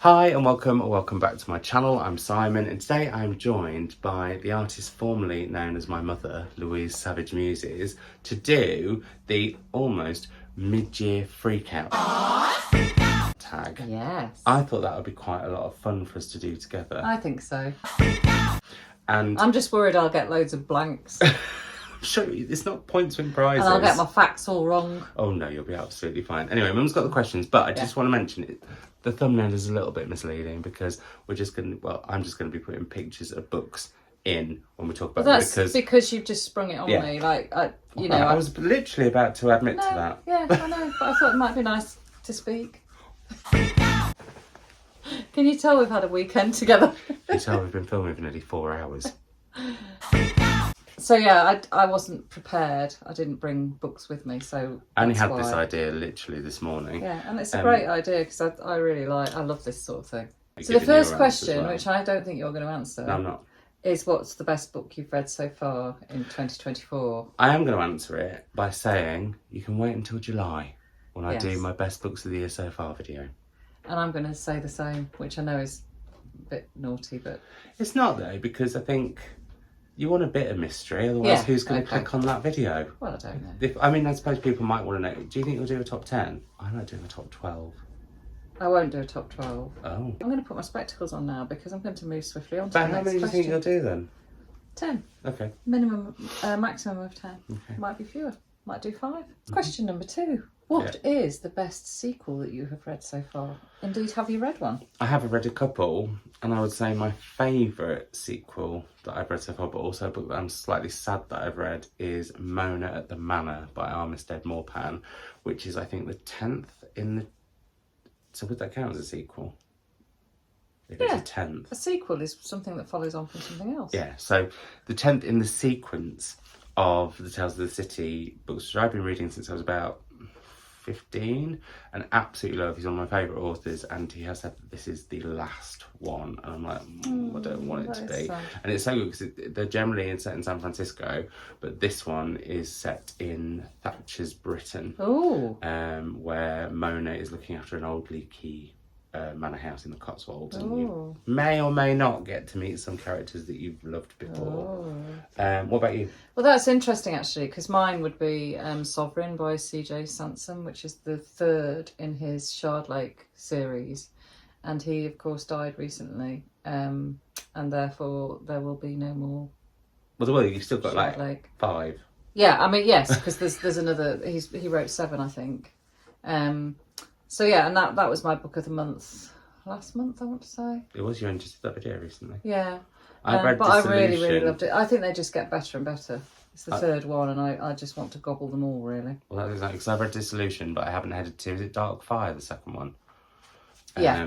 Hi and welcome back to my channel. I'm Simon and today I'm joined by the artist formerly known as my mother, Louise Savage Muses, to do the almost mid-year freakout tag. Yes. I thought that would be quite a lot of fun for us to do together. I think so. And I'm just worried I'll get loads of blanks. sure, it's not points win prizes. And I'll get my facts all wrong. Oh no, you'll be absolutely fine. Anyway, Mum's got the questions, but I just want to mention it. The thumbnail is a little bit misleading because I'm just going to be putting pictures of books in when we talk about Well, them because you've just sprung it on me. Like, I was literally about to admit to that. Yeah, I know, but I thought it might be nice to speak. Can you tell we've had a weekend together? You tell we've been filming for nearly 4 hours. So yeah, I wasn't prepared. I didn't bring books with me, so I only had this idea literally this morning. Yeah, and it's a great idea because I love this sort of thing. So Giving the first you question, well. which I don't think you're going to answer, No, I'm not. is what's the best book you've read so far in 2024? I am going to answer it by saying you can wait until July when I do my best books of the year so far video. And I'm going to say the same, which I know is a bit naughty, but... It's not though, because I think you want a bit of mystery, otherwise who's going to click on that video? Well, I don't know. I suppose people might want to know, do you think you'll do a top 10? I like doing a top 12. I won't do a top 12. Oh. I'm going to put my spectacles on now because I'm going to move swiftly on to But the how next many do you think question. you'll do then? 10. Okay. Maximum of 10. Okay. Might be fewer. Might do 5. Question number 2. What is the best sequel that you have read so far? Indeed, have you read one? I have read a couple, and I would say my favourite sequel that I've read so far, but also a book that I'm slightly sad that I've read, is Mona at the Manor by Armistead Maupin, which is, I think, the 10th in the... So would that count as a sequel? If it's a 10th. A sequel is something that follows on from something else. Yeah, so the 10th in the sequence of the Tales of the City books, which I've been reading since I was about 15 and absolutely love. He's one of my favourite authors, and he has said that this is the last one, and I'm like, I don't want it to be. Sad. And it's so good because they're generally set in San Francisco, but this one is set in Thatcher's Britain. Oh. Where Mona is looking after an old leaky manor house in the Cotswolds, and Oh. you may or may not get to meet some characters that you've loved before. What about you? Well, that's interesting actually, because mine would be Sovereign by C.J. Sansom, which is the 3rd in his Shard Lake series, and he of course died recently, and therefore there will be no more. Well, you've still got Shard like Lake. 5. Yeah, I mean yes, because there's another. He wrote 7, I think. So yeah, and that was my book of the month last month, I want to say. It was, you only just did that video recently. Yeah. I've read but I Dissolution. really loved it. I think they just get better and better. It's the 3rd one, and I just want to gobble them all, really. Well, that's exactly, because I've read Dissolution, but I haven't headed to, is it Dark Fire, the second one? Yeah.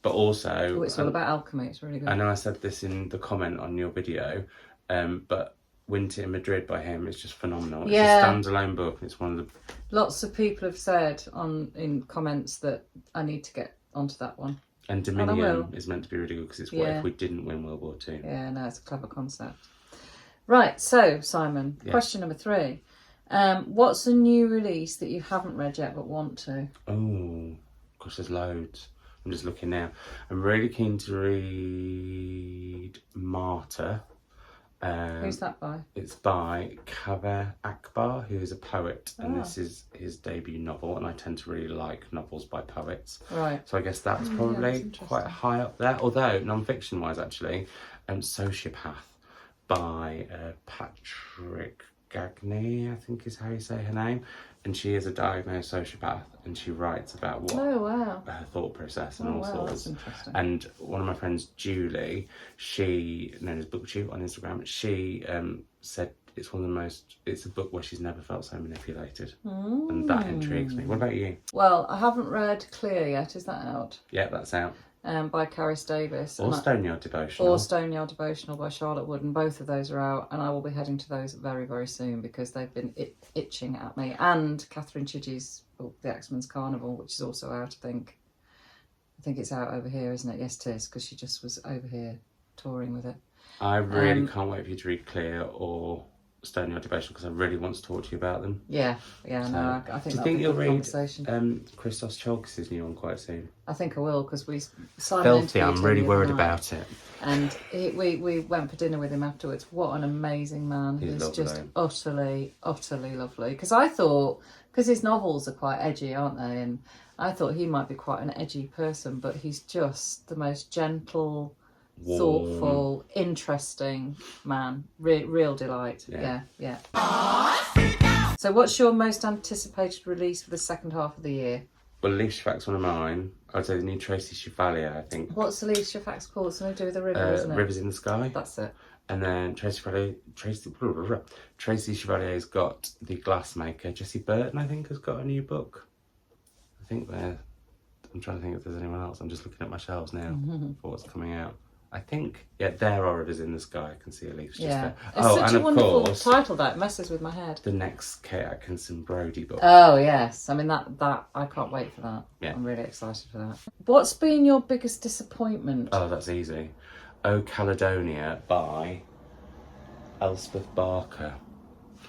But also... It's all about alchemy, it's really good. I know I said this in the comment on your video, but Winter in Madrid by him is just phenomenal. Yeah. It's a standalone book. It's one of the... Lots of people have said in comments that I need to get onto that one. And Dominion is meant to be really good because it's what if we didn't win World War II. Yeah, no, it's a clever concept. Right, so Simon, question number 3. What's a new release that you haven't read yet but want to? Oh, gosh, there's loads. I'm just looking now. I'm really keen to read Martyr. Who's that by? It's by Kaveh Akbar, who is a poet, and this is his debut novel, and I tend to really like novels by poets. Right. So I guess that's probably quite high up there, although non-fiction wise actually, Sociopath by Patrick Gagne, I think is how you say her name, and she is a diagnosed sociopath, and she writes about what her thought process and all sorts. That's interesting. And one of my friends, Julie, she known as BookTube on Instagram, she said it's it's a book where she's never felt so manipulated, and that intrigues me. What about you? Well, I haven't read Clear yet. Is that out? Yeah, that's out. By Caris Davis. Or Stoneyard Devotional. Or Stoneyard Devotional by Charlotte Wood, and both of those are out, and I will be heading to those very, very soon because they've been itching at me. And Catherine Chidgey's book, The Axeman's Carnival, which is also out, I think. I think it's out over here, isn't it? Yes, it is, because she just was over here touring with it. I really can't wait for you to read Clear or Stone Yard Devotion because I really want to talk to you about them. Yeah, no, I think do you that'll think be a you'll good read conversation. Christos Tsiolkas' new one quite soon? I think I will, because Simon Filthy, interviewed I'm him really the other worried night, about it. and we went for dinner with him afterwards. What an amazing man! He's He's just lovely. utterly lovely. Because I thought, because his novels are quite edgy, aren't they? And I thought he might be quite an edgy person, but he's just the most gentle, Warm. thoughtful, interesting man. Real delight. Yeah. So what's your most anticipated release for the second half of the year? Well, Leaf Shafak's one of mine. I'd say the new Tracy Chevalier, I think. What's the Leaf Shafak's called? Something to do with the river, isn't it? Rivers in the Sky. That's it. And then Tracy Chevalier's got the glassmaker. Jessie Burton, I think, has got a new book. I think I'm trying to think if there's anyone else. I'm just looking at my shelves now for what's coming out. I think, there are Rivers in the Sky. I can see a leaf just there. It's such a wonderful title, that messes with my head. The next Kate Atkinson Brodie book. Oh, yes. I mean, that I can't wait for that. Yeah. I'm really excited for that. What's been your biggest disappointment? Oh, that's easy. Oh Caledonia by Elspeth Barker.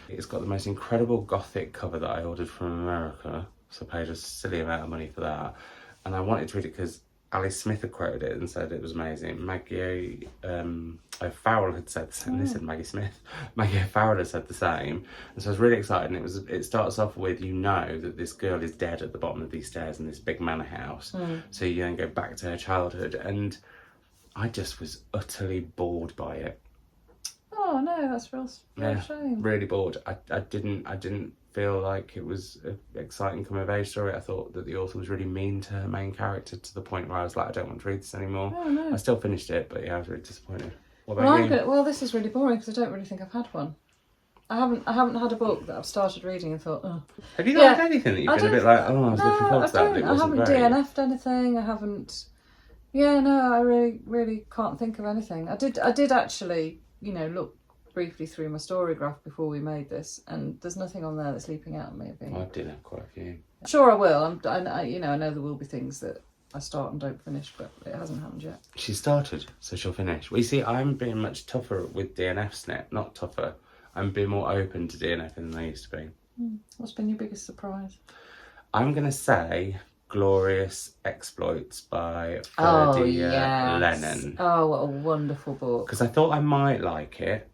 It's got the most incredible gothic cover that I ordered from America, so I paid a silly amount of money for that. And I wanted to read it because Ali Smith had quoted it and said it was amazing. Maggie O'Farrell had said the same. And they said Maggie Smith. Maggie O'Farrell had said the same. And so I was really excited. And it starts off with, that this girl is dead at the bottom of these stairs in this big manor house. So you then go back to her childhood. And I just was utterly bored by it. Oh no, that's real shame. Really bored. I didn't feel like it was an exciting coming of age story. I thought that the author was really mean to her main character to the point where I was like, I don't want to read this anymore. Oh no. I still finished it, but I was really disappointed. What about you? Well, this is really boring because I don't really think I've had one. I haven't had a book that I've started reading and thought, oh. Have you not had anything that you've been a bit like, I was looking forward to that, but it wasn't great? I haven't DNF'd anything. I haven't. Yeah, no, I really can't think of anything. I did actually, look briefly through my story graph before we made this, and there's nothing on there that's leaping out at me. I did have quite a few. Sure, I will. I know there will be things that I start and don't finish, but it hasn't happened yet. She started, so she'll finish. Well, you see, I'm being much tougher with DNFs now. Not tougher. I'm being more open to DNF than I used to be. What's been your biggest surprise? I'm going to say Glorious Exploits by Ferdia Lennon. Oh, what a wonderful book. Because I thought I might like it,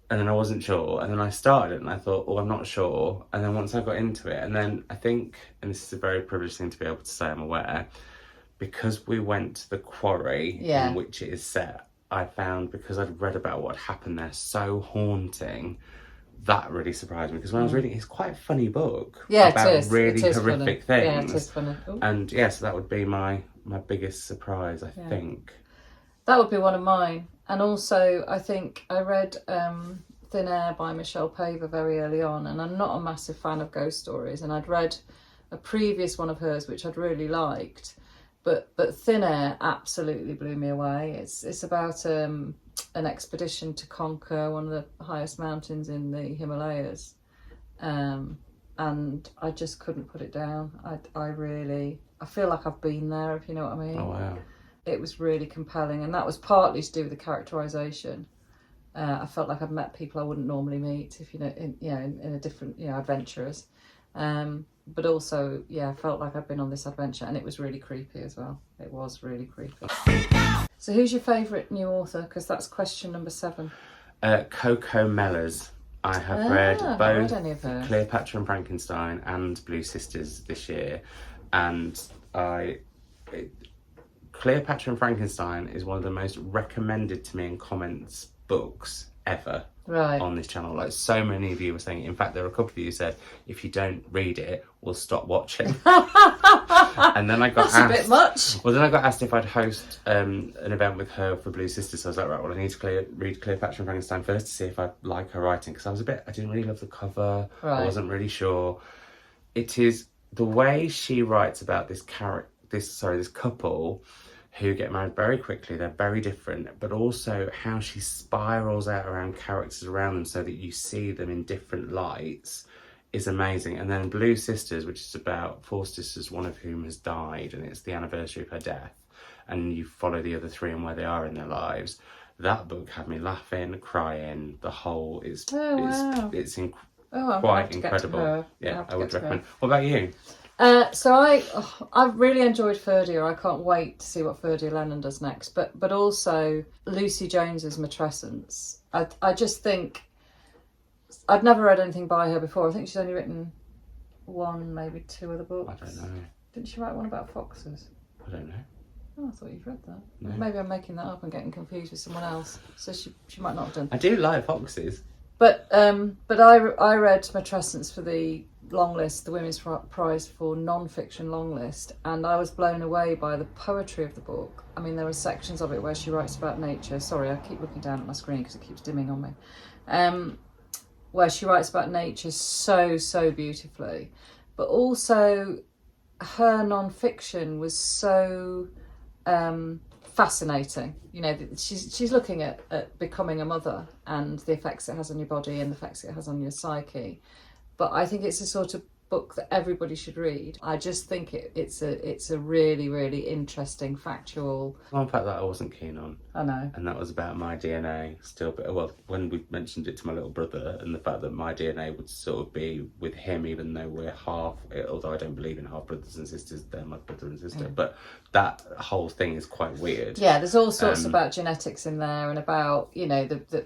and then I wasn't sure, and then I started it and I thought, I'm not sure, and then once I got into it, and then I think, and this is a very privileged thing to be able to say, I'm aware, because we went to the quarry in which it is set, I found, because I'd read about what happened there, so haunting. That really surprised me, because when I was reading, it's quite a funny book about really horrific things. Yeah, it is funny. Ooh. And so that would be my biggest surprise, I think. That would be one of mine. And also, I think I read Thin Air by Michelle Paver very early on, and I'm not a massive fan of ghost stories, and I'd read a previous one of hers which I'd really liked, but Thin Air absolutely blew me away. It's about an expedition to conquer one of the highest mountains in the Himalayas, and I just couldn't put it down. I feel like I've been there, if you know what I mean. Oh wow. It was really compelling, and that was partly to do with the characterisation. I felt like I'd met people I wouldn't normally meet, if in a different, adventurers. But also, I felt like I'd been on this adventure, and it was really creepy as well. It was really creepy. So who's your favourite new author? Because that's question number 7. Coco Mellors. I have read both any of hers. Cleopatra and Frankenstein and Blue Sisters this year, and Cleopatra and Frankenstein is one of the most recommended to me in comments books ever on this channel. Like, so many of you were saying it. In fact, there were a couple of you who said, if you don't read it, we'll stop watching. And then I got asked... That's a bit much. Well, then I got asked if I'd host an event with her for Blue Sisters. So I was like, right, well, I need to read Cleopatra and Frankenstein first to see if I like her writing. Because I didn't really love the cover. I wasn't really sure. It is the way she writes about this couple who get married very quickly. They're very different, but also how she spirals out around characters around them so that you see them in different lights is amazing. And then Blue Sisters, which is about 4 sisters, one of whom has died, and it's the anniversary of her death. and you follow the other three and where they are in their lives. That book had me laughing, crying, the whole, it's I'm quite incredible. Yeah, I would recommend. What about you? So I've really enjoyed Ferdia. I can't wait to see what Ferdia Lennon does next. But also Lucy Jones's Matrescence. I just think I'd never read anything by her before. I think she's only written one, maybe two other books. I don't know. Didn't she write one about foxes? I don't know. Oh, I thought you'd read that. No. Maybe I'm making that up and getting confused with someone else. So she might not have done. I do like foxes. But I read Matrescence for the long list, the Women's Prize for non-fiction long list, and I was blown away by the poetry of the book. I mean, there are sections of it where she writes about nature. Sorry, I keep looking down at my screen because it keeps dimming on me. Where she writes about nature so beautifully, but also her non-fiction was so fascinating. You know, she's looking at becoming a mother and the effects it has on your body and the effects it has on your psyche. But I think it's a sort of book that everybody should read. I just think it's a really interesting factual. One fact that I wasn't keen on. I know. And that was about my DNA. Still, but well, when we mentioned it to my little brother, and the fact that my DNA would sort of be with him, even though we're half. Although I don't believe in half brothers and sisters, they're my brother and sister. Yeah. But that whole thing is quite weird. Yeah, there's all sorts about genetics in there, and about the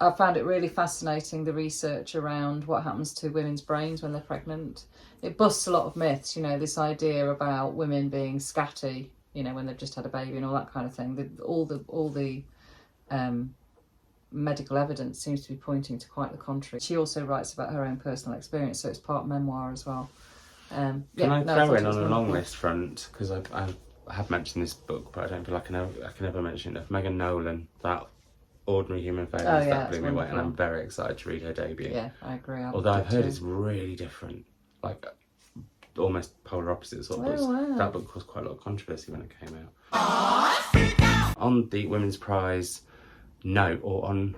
I found it really fascinating, the research around what happens to women's brains when they're pregnant. It busts a lot of myths, this idea about women being scatty, when they've just had a baby and all that kind of thing. All the medical evidence seems to be pointing to quite the contrary. She also writes about her own personal experience, so it's part memoir as well. Can I throw in on a long list front, because I have mentioned this book, but I don't feel like I can ever mention it. Megan Nolan, that Ordinary Human Failures, that blew me away, and I'm very excited to read her debut. Yeah, I agree. Although I've heard it's really different, like almost polar opposite sort of books. Wow. That book caused quite a lot of controversy when it came out. On the Women's Prize note, or on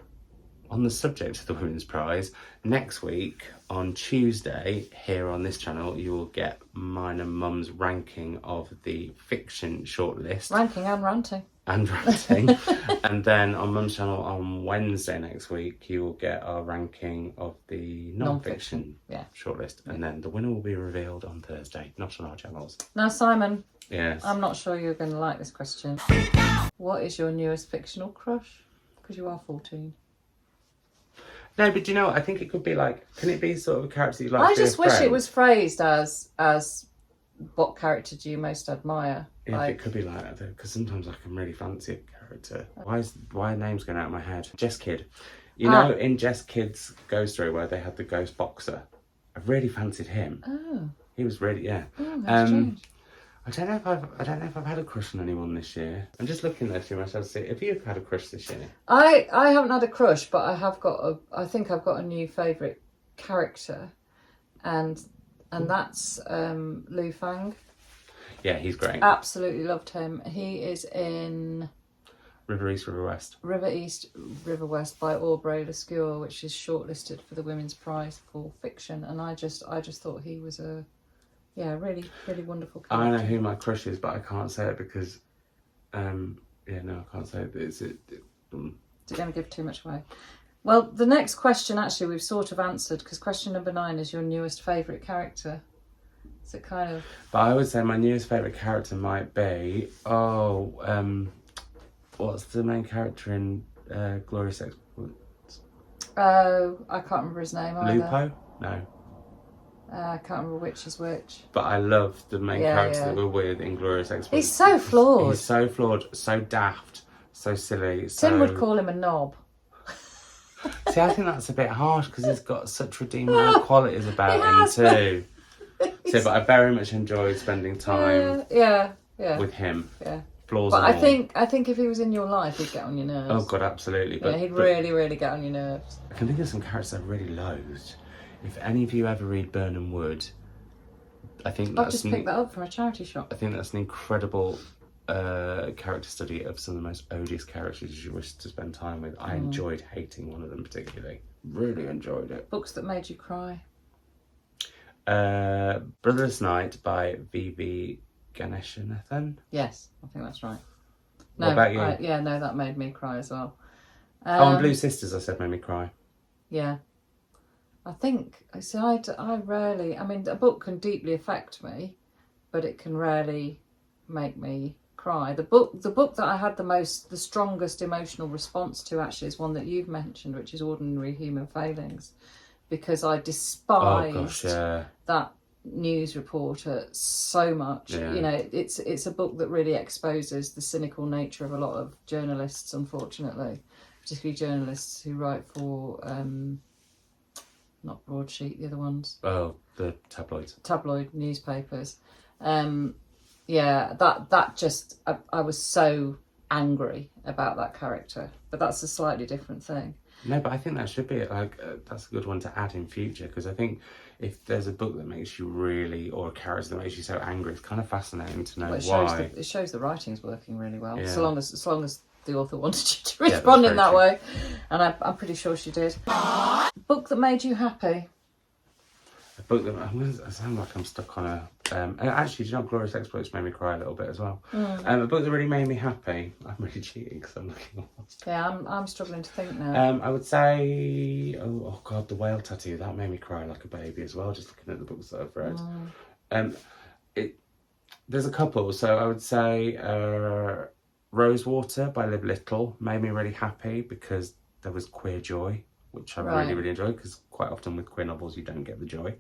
the subject of the Women's Prize, next week on Tuesday here on this channel you will get mine and Mum's ranking of the fiction shortlist. Ranking and ranting. And ranting. And then on Mum's channel on Wednesday next week you will get our ranking of the non-fiction shortlist. And then the winner will be revealed on Thursday, not on our channels. Now Simon, yes, I'm not sure you're going to like this question. What is your newest fictional crush? Because you are 14. No, but do you know what? I think it could be like, can it be sort of a character you like? I just wish it was phrased as what character do you most admire? Yeah, it could be like that though, because sometimes I can really fancy a character. Why are names going out of my head? Jess Kidd. You know, in Jess Kidd's Ghost Story where they had the ghost boxer, I really fancied him. Oh. He was really, yeah. Oh, that's strange. I don't know if I've had a crush on anyone this year. I'm just looking there through myself to see. Have you had a crush this year? I haven't had a crush, but I think I've got a new favourite character, and that's Lu Fang. Yeah, he's great. Absolutely loved him. He is in River East, River West. River East, River West by Aubrey Lescure, which is shortlisted for the Women's Prize for Fiction, and I just thought he was a really wonderful character. I know who my crush is, but I can't say it because I can't say it. Is it going to give too much away? Well, the next question actually we've sort of answered, because question number 9 is your newest favourite character. Is it kind of... But I would say my newest favourite character might be what's the main character in Glorious Exploits? Oh, I can't remember his name either. Lupo? No. I can't remember which is which. But I love the main character that we're with in Glorious Exploits. He's so flawed. He's so flawed, so daft, so silly. Tim would call him a knob. See, I think that's a bit harsh because he's got such redeeming qualities about him too. So, but I very much enjoyed spending time with him. Yeah. Flaws but and I think if he was in your life, he'd get on your nerves. Oh God, absolutely. But he'd really get on your nerves. I can think of some characters I really loathed. If any of you ever read Burnham Wood, I think I've just picked that up from a charity shop. I think that's an incredible character study of some of the most odious characters you wish to spend time with. I enjoyed hating one of them particularly. Really enjoyed it. Books that made you cry. Brother's Night by V.V. Ganeshanathan. Yes, I think that's right. No, What about you? yeah, no, that made me cry as well. And Blue Sisters, I said, made me cry. Yeah. I think, see, I rarely, I mean, a book can deeply affect me, but it can rarely make me cry. The book that I had the strongest emotional response to actually is one that you've mentioned, which is Ordinary Human Failings, because I despised that news reporter so much. You know, it's a book that really exposes the cynical nature of a lot of journalists, unfortunately, particularly journalists who write for not Broadsheet, the other ones. Oh, the tabloids. Tabloid newspapers. Yeah, that just, I was so angry about that character, but that's a slightly different thing. No, but I think that should be like that's a good one to add in future, because I think if there's a book that makes you really, or a character that makes you so angry, it's kind of fascinating to know why. It shows the writing's working really well, Yeah. so long as the author wanted you to respond in that way, and I'm pretty sure she did. Book that made you happy. A book that I sound like I'm stuck on a. Actually, do you know, Glorious Exploits made me cry a little bit as well. A book that really made me happy. I'm really cheating because I'm looking at what's. Yeah, I'm struggling to think now. I would say, oh god, The Whale Tattoo. That made me cry like a baby as well. Just looking at the books that I've read. There's a couple. So I would say, Rosewater by Liv Little made me really happy because there was queer joy, which I really enjoy, because quite often with queer novels you don't get the joy.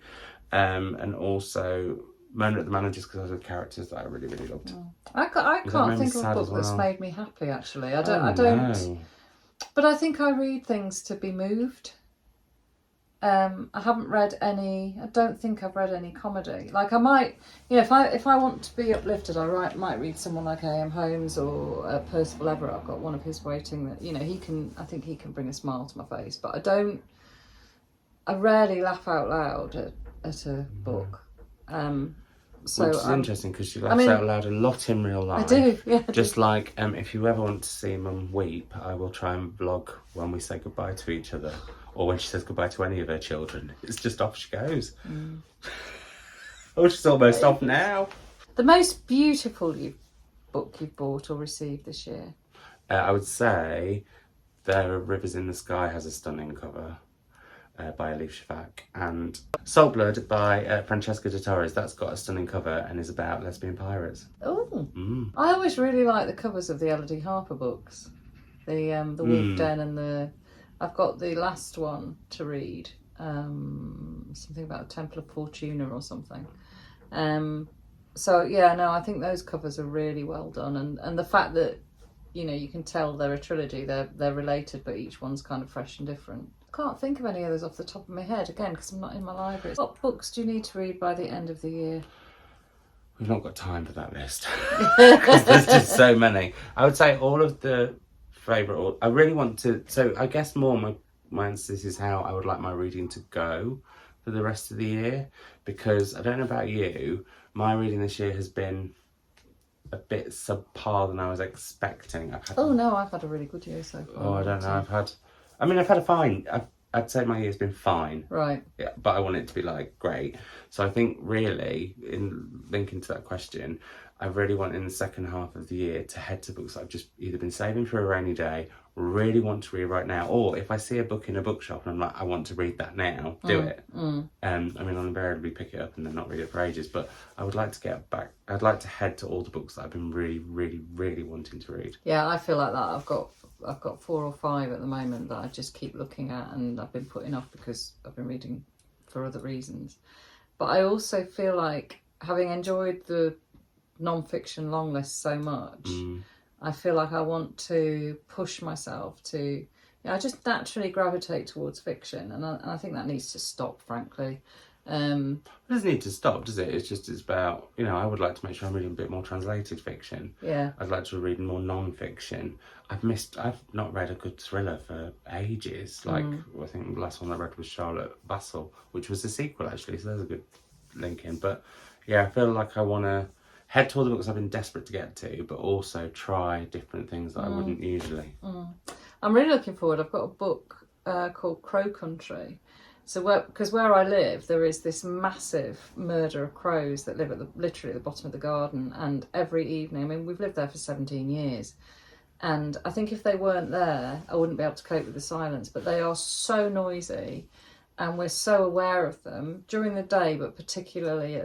And also Mona at the Manor, just because those are characters that I really loved. I can't think of a book that's made me happy, actually. I don't. No. But I think I read things to be moved. I haven't read any. I don't think I've read any comedy. Like I might, you know, if I want to be uplifted, I might read someone like A.M. Holmes or Percival Everett. I've got one of his waiting that, you know, I think he can bring a smile to my face. But I rarely laugh out loud at a book. So which is interesting, because she laughs out loud a lot in real life. I do, yeah. Just like, if you ever want to see Mum weep, I will try and vlog when we say goodbye to each other, or when she says goodbye to any of her children. It's just off she goes. Oh, she's almost off now. The most beautiful book you've bought or received this year? I would say There Are Rivers in the Sky has a stunning cover. By Elif Shafak, and Saltblood by Francesca de Torres. That's got a stunning cover and is about lesbian pirates. Oh, I always really like the covers of the Elodie Harper books. The Wolf Den and the. I've got the last one to read. Something about Temple of Fortuna or something. So yeah, no, I think those covers are really well done, and the fact that, you know, you can tell they're a trilogy. They're related, but each one's kind of fresh and different. Can't think of any others off the top of my head, again, because I'm not in my library. What books do you need to read by the end of the year? We've not got time for that list, because there's just so many. I would say all of the favourite, I really want to, so I guess more my emphasis is how I would like my reading to go for the rest of the year, because I don't know about you, my reading this year has been a bit subpar than I was expecting. I've had a really good year so far. Oh, I don't know, I've had a fine. I'd say my year's been fine. Right. Yeah, but I want it to be like great. So I think really, in linking to that question, I really want in the second half of the year to head to books that I've just either been saving for a rainy day, really want to read right now, or if I see a book in a bookshop and I'm like, I want to read that now, do it. I mean, I'll invariably pick it up and then not read it for ages, but I would like to get back. I'd like to head to all the books that I've been really wanting to read. Yeah, I feel like that. I've got 4 or 5 at the moment that I just keep looking at, and I've been putting off because I've been reading for other reasons. But I also feel like, having enjoyed the non-fiction long list so much, I feel like I want to push myself to, I just naturally gravitate towards fiction, and I think that needs to stop, frankly. It doesn't need to stop, does it? It's about, I would like to make sure I'm reading a bit more translated fiction. Yeah. I'd like to read more non-fiction. I've not read a good thriller for ages. Like, I think the last one I read was Charlotte Bassel, which was a sequel, actually, so there's a good link in. But yeah, I feel like I want to head to all the books I've been desperate to get to, but also try different things that I wouldn't usually. I'm really looking forward. I've got a book called Crow Country. So because where I live, there is this massive murder of crows that live literally at the bottom of the garden, and every evening, I mean, we've lived there for 17 years, And I think if they weren't there, I wouldn't be able to cope with the silence. But they are so noisy, and we're so aware of them during the day, but particularly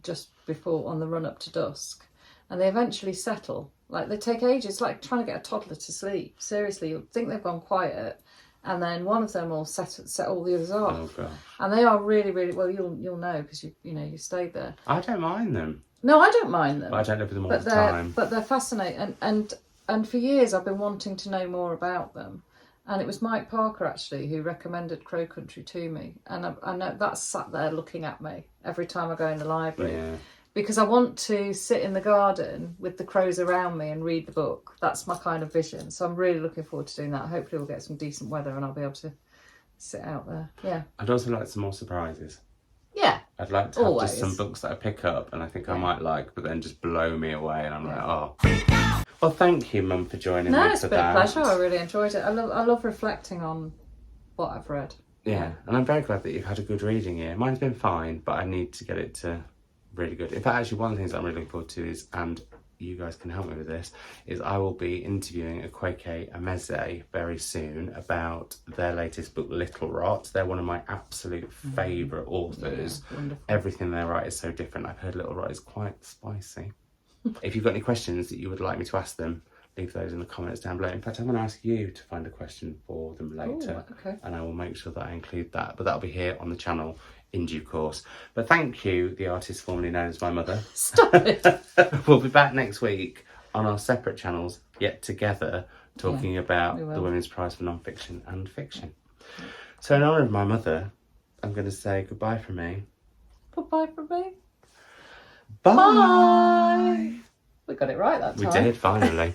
just before, on the run up to dusk. And they eventually settle. Like, they take ages. It's like trying to get a toddler to sleep. Seriously, you'll think they've gone quiet, and then one of them will set all the others off. Oh God. And they are really, really, well, you'll know because you stayed there. I don't mind them. No, I don't mind them. But I don't live with them all the time. But they're fascinating, and for years I've been wanting to know more about them. And it was Mike Parker, actually, who recommended Crow Country to me. And I know that's sat there looking at me every time I go in the library. Yeah. Because I want to sit in the garden with the crows around me and read the book. That's my kind of vision. So I'm really looking forward to doing that. Hopefully we'll get some decent weather and I'll be able to sit out there. Yeah. I'd also like some more surprises. Yeah. I'd like to have Always. just some books that I pick up and I think I might like, but then just blow me away and I'm like, oh. Well, thank you, Mum, for joining me for that. No, it's been a pleasure. I really enjoyed it. I love reflecting on what I've read. Yeah, and I'm very glad that you've had a good reading year. Mine's been fine, but I need to get it to really good. In fact, actually, one of the things I'm really looking forward to is, and you guys can help me with this, is I will be interviewing Akweke Emeze very soon about their latest book, Little Rot. They're one of my absolute favourite authors. Yeah, wonderful. Everything they write is so different. I've heard Little Rot is quite spicy. If you've got any questions that you would like me to ask them, leave those in the comments down below. In fact, I'm going to ask you to find a question for them later. Ooh, okay. And I will make sure that I include that. But that'll be here on the channel in due course. But thank you, the artist formerly known as my mother. Stop it. We'll be back next week on our separate channels, yet together, talking about the Women's Prize for Non-Fiction and Fiction. So in honour of my mother, I'm going to say goodbye from me. Goodbye from me. Bye. We got it right that time. We did, finally.